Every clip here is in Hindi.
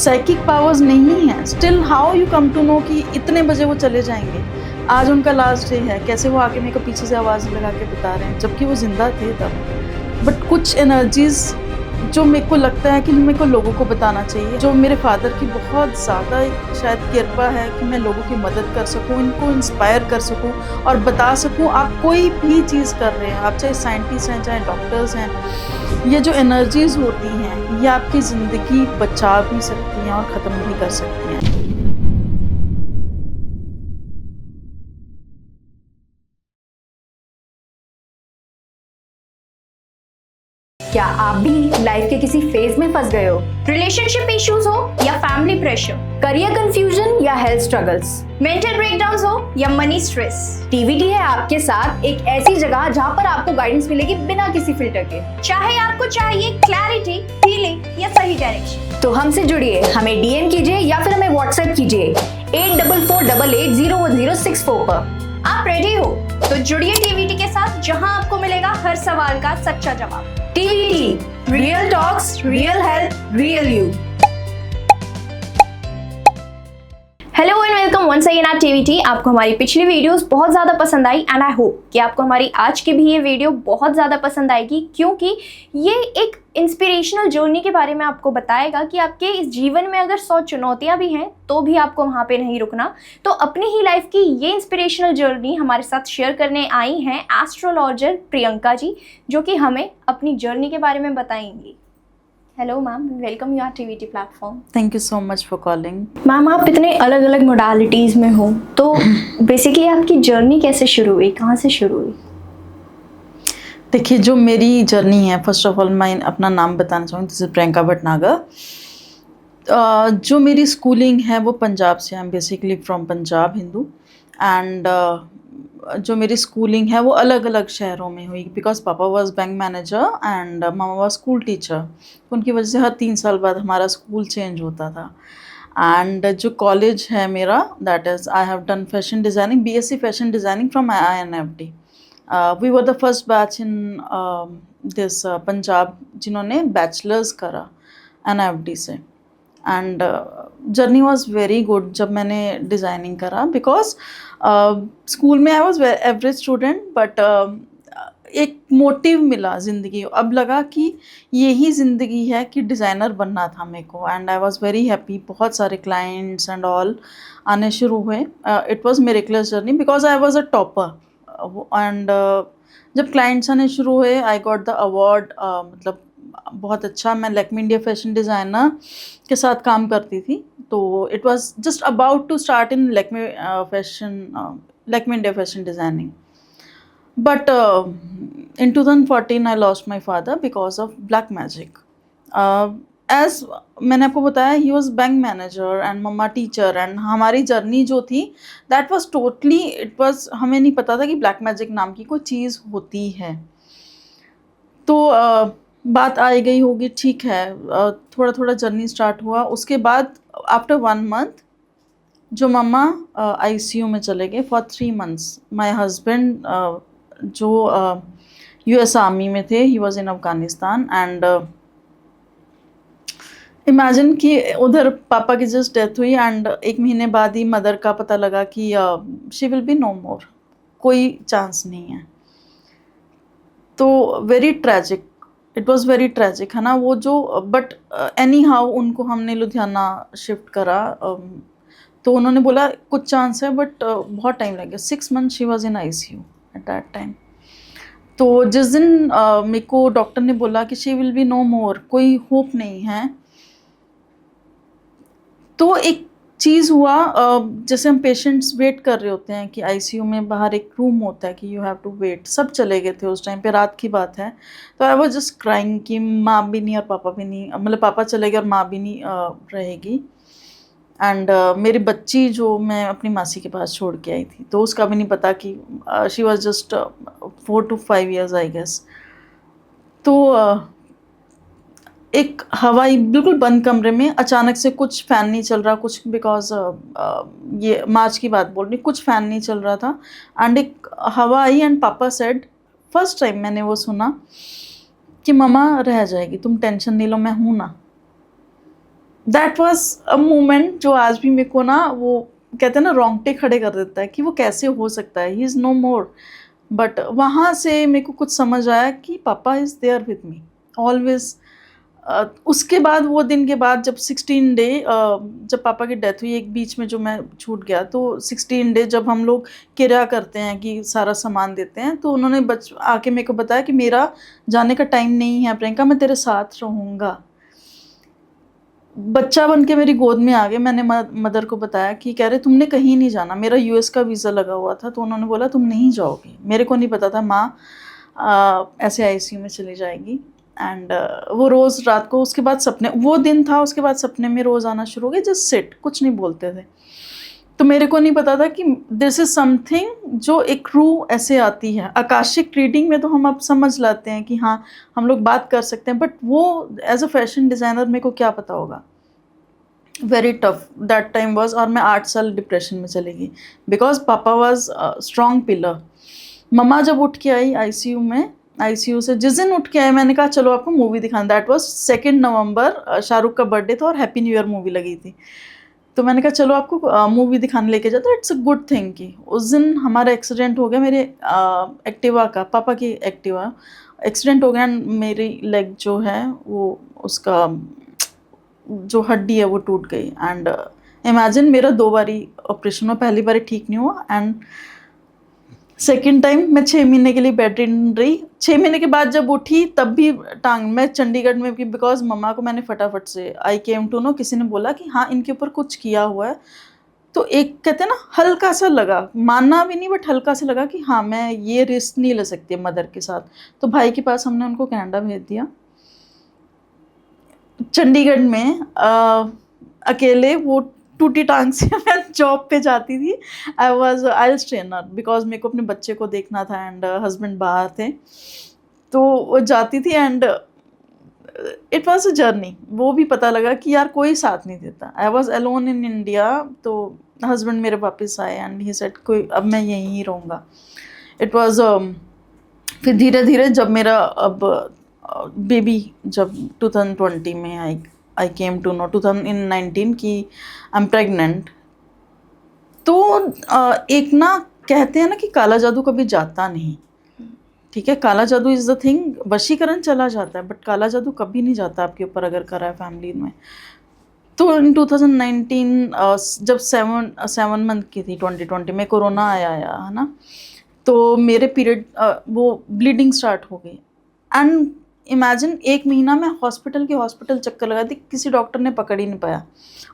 साइकिक पावर्स नहीं है। Still how you come to know कि इतने बजे वो चले जाएंगे, आज उनका लास्ट डे है, कैसे वो आके मेरे को पीछे से आवाज़ लगा के बता रहे हैं जबकि वो जिंदा थे तब। बट कुछ एनर्जीज जो मेरे को लगता है कि मेरे को लोगों को बताना चाहिए, जो मेरे फादर की बहुत ज़्यादा शायद कृपा है कि मैं लोगों की मदद कर सकूं, इनको इंस्पायर कर सकूं और बता सकूं आप कोई भी चीज़ कर रहे हैं, आप चाहे साइंटिस्ट हैं चाहे डॉक्टर्स हैं, ये जो एनर्जीज होती हैं ये आपकी ज़िंदगी बचा भी सकती हैं और ख़त्म भी कर सकती हैं। क्या आप भी लाइफ के किसी फेज में फंस गए हो? रिलेशनशिप इश्यूज हो या फैमिली प्रेशर, करियर कंफ्यूजन या हेल्थ स्ट्रगल्स, मेंटल ब्रेकडाउन्स हो या मनी स्ट्रेस, टीवीटी है आपके साथ एक ऐसी जगह जहां पर आपको गाइडेंस मिलेगी बिना किसी फिल्टर के। चाहे आपको चाहिए क्लैरिटी, हीलिंग या सही डायरेक्शन, तो हमसे जुड़िए, हमें डीएम कीजिए या फिर हमें व्हाट्सएप कीजिए 8448801064 पर। आप रेडी हो तो जुड़िए टीवीटी के साथ, जहां आपको मिलेगा हर सवाल का सच्चा जवाब। TVT, real talks, real health, real you. Hello and welcome once again at TVT. आपको हमारी पिछली वीडियोस बहुत ज़्यादा पसंद आई एंड आई होप कि आपको हमारी आज की भी ये वीडियो बहुत ज़्यादा पसंद आएगी, क्योंकि ये एक इंस्पिरेशनल जर्नी के बारे में आपको बताएगा कि आपके इस जीवन में अगर 100 चुनौतियां भी हैं तो भी आपको वहाँ पे नहीं रुकना। तो अपनी ही लाइफ की ये इंस्पिरेशनल जर्नी हमारे साथ शेयर करने आई हैं एस्ट्रोलॉजर प्रियंका जी, जो कि हमें अपनी जर्नी के बारे में बताएंगी। Hello ma'am, welcome you are TVT platform. Thank you so much for calling. Ma'am, आप इतने अलग अलग मोडालिटीज़ में हो, तो बेसिकली आपकी जर्नी कैसे शुरू हुई, कहाँ से शुरू हुई? देखिए, जो मेरी जर्नी है, फर्स्ट ऑफ ऑल मैं अपना नाम बताना चाहूँगी, दिस इज प्रियंका भटनागर। जो मेरी स्कूलिंग है वो पंजाब से, I am basically from Punjab Hindu. And जो मेरी स्कूलिंग है वो अलग अलग शहरों में हुई, बिकॉज पापा was bank manager and mama was school teacher. उनकी वजह से हर 3 साल बाद हमारा स्कूल चेंज होता था। एंड जो कॉलेज है मेरा, that is I have done fashion designing, BSc fashion designing from INFD। We were the first batch in this Punjab जिन्होंने बैचलर्स करा NFD से। And journey was very good जब मैंने डिज़ाइनिंग करा, बिकॉज स्कूल में I was average student, but एक मोटिव मिला ज़िंदगी। अब लगा कि यही ज़िंदगी है कि डिज़ाइनर बनना था मेरे को। And I was very happy, बहुत सारे क्लाइंट्स एंड ऑल आने शुरू हुए। It was miracles journey because I was a topper. And जब क्लाइंट्स आने शुरू हुए, आई गॉट द अवार्ड। मतलब बहुत अच्छा, मैं लैक्मे इंडिया फैशन डिज़ाइनर के साथ काम करती थी, तो it was just about to start in Lakme India fashion designing. But in 2014 I lost my father because of black magic. As मैंने आपको बताया, he was bank manager and मम्मा टीचर, एंड हमारी जर्नी जो थी that was totally, it was, हमें नहीं पता था कि ब्लैक मैजिक नाम की कोई चीज़ होती है। तो बात आई गई होगी, ठीक है। थोड़ा थोड़ा जर्नी स्टार्ट हुआ। उसके बाद आफ्टर 1 मंथ जो मम्मा ICU में चले गए फॉर 3 months। माई हस्बैंड जो US आर्मी में थे, he was in Afghanistan. And imagine कि उधर पापा की जस्ट डेथ हुई एंड 1 महीने बाद ही मदर का पता लगा कि शी विल बी नो मोर, कोई चांस नहीं है। तो very tragic, it was very tragic, है ना वो जो। बट एनी हाउ उनको हमने लुधियाना शिफ्ट करा। तो उन्होंने बोला कुछ चांस है, बट बहुत टाइम लग गया। 6 months she was in ICU at that time. तो जिस दिन मेरे को डॉक्टर ने बोला कि शी विल बी नो मोर, कोई होप नहीं है, तो एक चीज़ हुआ। जैसे हम पेशेंट्स वेट कर रहे होते हैं कि ICU में बाहर एक रूम होता है कि यू हैव टू वेट, सब चले गए थे उस टाइम पे, रात की बात है। तो आई वाज जस्ट क्राइंग कि माँ भी नहीं और पापा भी नहीं, मतलब पापा चले गए और माँ भी नहीं रहेगी। एंड मेरी बच्ची जो मैं अपनी मासी के पास छोड़ के आई थी, तो उसका भी नहीं पता कि she was just 4 to 5 years I guess. तो एक हवाई बिल्कुल बंद कमरे में अचानक से, कुछ फ़ैन नहीं चल रहा, कुछ, बिकॉज ये मार्च की बात बोल रही, कुछ फ़ैन नहीं चल रहा था। एंड एक हवा आई एंड पापा सेड, फर्स्ट टाइम मैंने वो सुना कि मम्मा रह जाएगी, तुम टेंशन नहीं लो, मैं हूँ ना। दैट वाज अ मोमेंट जो आज भी मेरे को ना, वो कहते हैं ना, रोंगटे खड़े कर देता है कि वो कैसे हो सकता है, he is no more. But वहाँ से मेरे को कुछ समझ आया कि पापा is there with me always. उसके बाद, वो दिन के बाद, जब 16 डे जब पापा की डेथ हुई, एक बीच में जो मैं छूट गया, तो 16 डे जब हम लोग किराया करते हैं कि सारा सामान देते हैं, तो उन्होंने आके मेरे को बताया कि मेरा जाने का टाइम नहीं है प्रियंका, मैं तेरे साथ रहूँगा। बच्चा बन के मेरी गोद में आ गए। मैंने मदर को बताया कि कह रहे तुमने कहीं नहीं जाना, मेरा यूएस का वीज़ा लगा हुआ था, तो उन्होंने बोला तुम नहीं जाओगी। मेरे को नहीं पता था माँ ऐसे आईसीयू में चली जाएगी। एंड वो रोज़ रात को, उसके बाद सपने, वो दिन था, उसके बाद सपने में रोज़ आना शुरू हो गए, जस्ट सिट, कुछ नहीं बोलते थे। तो मेरे को नहीं पता था कि दिस इज़ समथिंग जो एक रूह ऐसे आती है। आकाशिक रीडिंग में तो हम अब समझ लाते हैं कि हाँ, हम लोग बात कर सकते हैं, बट वो एज अ फैशन डिज़ाइनर मेरे को क्या पता होगा। Very tough that time was. और मैं 8 साल डिप्रेशन में चली गई, बिकॉज पापा वॉज स्ट्रॉन्ग पिलर। मम्मा जब उठ के आई आईसीयू में, आईसीयू से जिस दिन उठ के आई, मैंने कहा चलो आपको मूवी दिखाना। दैट वॉज 2 नवंबर, शाहरुख का बर्थडे था और हैप्पी न्यू ईयर मूवी लगी थी। तो मैंने कहा चलो आपको मूवी दिखाने लेके जाते। इट्स अ गुड थिंग कि उस दिन हमारा एक्सीडेंट हो गया, मेरे एक्टिवा का, पापा की एक्टिवा एक्सीडेंट हो गया। मेरी लेग जो है वो, उसका जो हड्डी है वो टूट गई। एंड इमेजिन, मेरा 2 बारी ऑपरेशन हुआ, पहली बारी ठीक नहीं हुआ, एंड सेकेंड टाइम मैं 6 महीने के लिए बेड रिडन रही। 6 महीने के बाद जब उठी, तब भी टांग मैं चंडीगढ़ में, बिकॉज मम्मा को मैंने फटाफट से, आई केम टू नो, किसी ने बोला कि हाँ इनके ऊपर कुछ किया हुआ है। तो एक कहते हैं ना, हल्का सा लगा, मानना भी नहीं, बट हल्का सा लगा कि हाँ मैं ये रिस्क नहीं ले सकती मदर के साथ। तो भाई के पास हमने उनको कनाडा भेज दिया। चंडीगढ़ में अकेले वो टूटी टांग से मैं जॉब पे जाती थी। I was IELTS trainer, because मेरे को अपने बच्चे को देखना था, एंड हस्बैंड बाहर थे, तो वो जाती थी। And it was a journey. वो भी पता लगा कि यार कोई साथ नहीं देता। I was alone in India. तो हस्बैंड मेरे वापस आए, एंड ही सेड कोई, अब मैं यहीं ही रहूँगा। इट वॉज फिर धीरे धीरे जब मेरा अब बेबी जब 2020 में आई केम टू नो 2019 कि आई एम प्रेग्नेंट। तो एक ना, कहते हैं ना कि काला जादू कभी जाता नहीं, ठीक है। काला जादू इज़ द थिंग, वशीकरण चला जाता है, बट काला जादू कभी नहीं जाता आपके ऊपर अगर करा है फैमिली में। तो इन 2019 जब 7 मंथ की थी 2020 में, कोरोना आया है ना, तो मेरे पीरियड वो ब्लीडिंग स्टार्ट हो गई। एंड इमेजिन, 1 महीना मैं हॉस्पिटल चक्कर लगा दी, किसी डॉक्टर ने पकड़ ही नहीं पाया।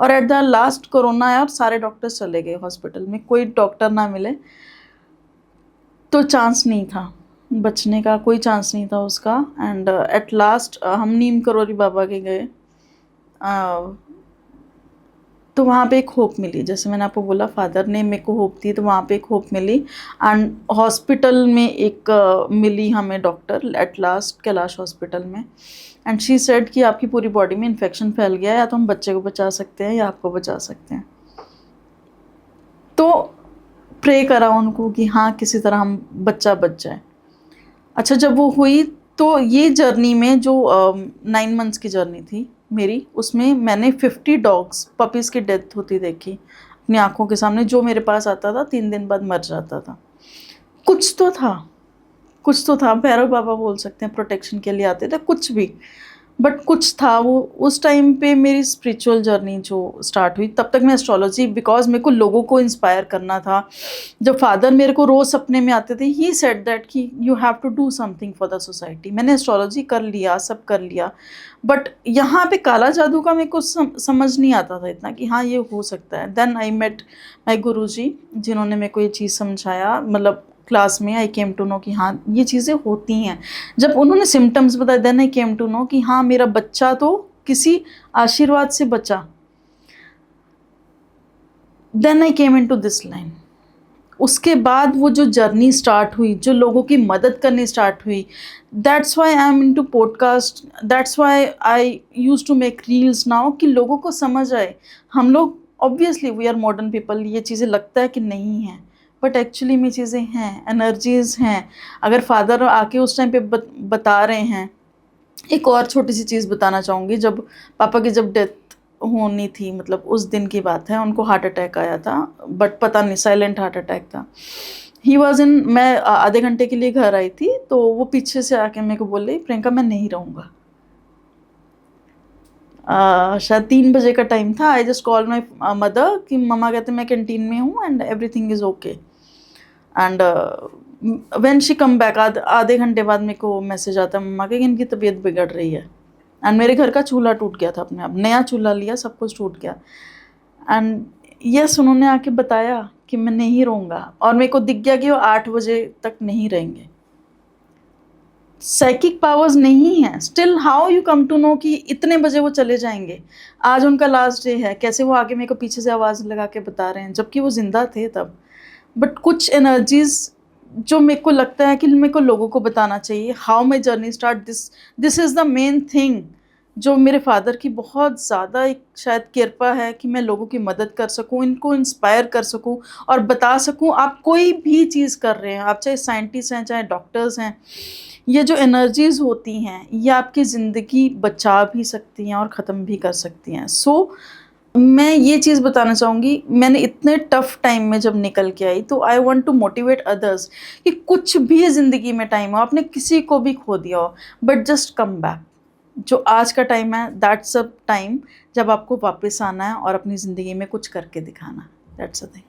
और एट द लास्ट कोरोना आया और सारे डॉक्टर्स चले गए हॉस्पिटल में, कोई डॉक्टर ना मिले। तो चांस नहीं था बचने का, कोई चांस नहीं था उसका। एंड एट लास्ट हम नीम करोली बाबा के गए। तो वहाँ पे एक होप मिली, जैसे मैंने आपको बोला फादर ने मेरे को होप दी, तो वहाँ पे एक होप मिली। एंड हॉस्पिटल में एक मिली हमें doctor at last, Kailash hospital में। एंड शी सेड कि आपकी पूरी बॉडी में इन्फेक्शन फैल गया है, या तो हम बच्चे को बचा सकते हैं या आपको बचा सकते हैं। तो प्रे करा उनको कि हाँ किसी तरह हम बच्चा बच जाए। अच्छा, जब वो हुई, तो ये जर्नी में जो 9 मंथ्स की जर्नी थी मेरी, उसमें मैंने 50 डॉग्स, पपीज़ की डेथ होती देखी अपनी आंखों के सामने। जो मेरे पास आता था 3 दिन बाद मर जाता था। कुछ तो था, भैरव बाबा बोल सकते हैं, प्रोटेक्शन के लिए आते थे, कुछ भी, बट कुछ था वो। उस टाइम पे मेरी स्पिरिचुअल जर्नी जो स्टार्ट हुई, तब तक मैं एस्ट्रोलॉजी, बिकॉज मेरे को लोगों को इंस्पायर करना था। जब फादर मेरे को रोज़ सपने में आते थे, ही सेड दैट कि you have to do something for the society. मैंने एस्ट्रोलॉजी कर लिया, सब कर लिया, बट यहाँ पे काला जादू का मेरे को समझ नहीं आता था इतना कि हाँ ये हो सकता है। देन आई मेट माई गुरुजी, जिन्होंने मेरे को ये चीज़ समझाया, मतलब क्लास में आई केम टू नो कि हाँ ये चीज़ें होती हैं। जब उन्होंने सिम्टम्स बताए, then I came to know कि हाँ मेरा बच्चा तो किसी आशीर्वाद से बचा। Then I came in to this line. उसके बाद वो जो जर्नी स्टार्ट हुई, जो लोगों की मदद करनी स्टार्ट हुई, that's why I am in to podcast, that's why I use to make reels now, कि लोगों को समझ आए। हम लोग obviously we are modern people, ये चीज़ें लगता है कि नहीं हैं, बट एक्चुअली में चीज़ें हैं, एनर्जीज़ हैं। अगर फादर आके उस टाइम पे बता रहे हैं। एक और छोटी सी चीज़ बताना चाहूँगी, जब पापा की जब डेथ होनी थी, मतलब उस दिन की बात है, उनको हार्ट अटैक आया था, बट पता नहीं साइलेंट हार्ट अटैक था। ही वॉज इन, मैं आधे घंटे के लिए घर आई थी, तो वो पीछे से आके मेरे को बोल रही, प्रियंका मैं नहीं रहूँगा। शायद 3 बजे का टाइम था। I just call my mother कि मम्मा कहते मैं कैंटीन में हूँ and everything is okay. And when she come back, आधे घंटे बाद मेरे को मैसेज आता है मम्मा के कि इनकी तबीयत बिगड़ रही है। एंड मेरे घर का चूल्हा टूट गया था अपने आप, नया चूल्हा लिया, सब कुछ टूट गया। एंड यस, उन्होंने आके बताया कि मैं नहीं रहूँगा, और मेरे को दिख गया कि वो 8 बजे तक नहीं रहेंगे। साइकिक पावर्स नहीं है, still how you come to know कि इतने बजे वो चले जाएंगे, आज उनका लास्ट डे है, कैसे वो आगे मेरे को पीछे से आवाज़ लगा के बता रहे हैं जबकि वो जिंदा थे तब। बट कुछ एनर्जीज जो मेरे को लगता है कि मेरे को लोगों को बताना चाहिए, how my journey start, this is the main thing जो मेरे फादर की बहुत ज़्यादा एक शायद कृपा है कि मैं लोगों की मदद कर सकूं, इनको इंस्पायर कर सकूं और बता सकूं आप कोई भी चीज़ कर रहे हैं, आप चाहे साइंटिस्ट हैं चाहे डॉक्टर्स हैं, ये जो एनर्जीज़ होती हैं ये आपकी ज़िंदगी बचा भी सकती हैं और ख़त्म भी कर सकती हैं। सो मैं ये चीज़ बताना चाहूँगी, मैंने इतने टफ़ टाइम में जब निकल के आई तो I want to motivate others कि कुछ भी ज़िंदगी में टाइम हो, आपने किसी को भी खो दिया हो, बट जस्ट कम बैक। जो आज का टाइम है दैट्स अ टाइम जब आपको वापस आना है और अपनी ज़िंदगी में कुछ करके दिखाना है। That's a thing.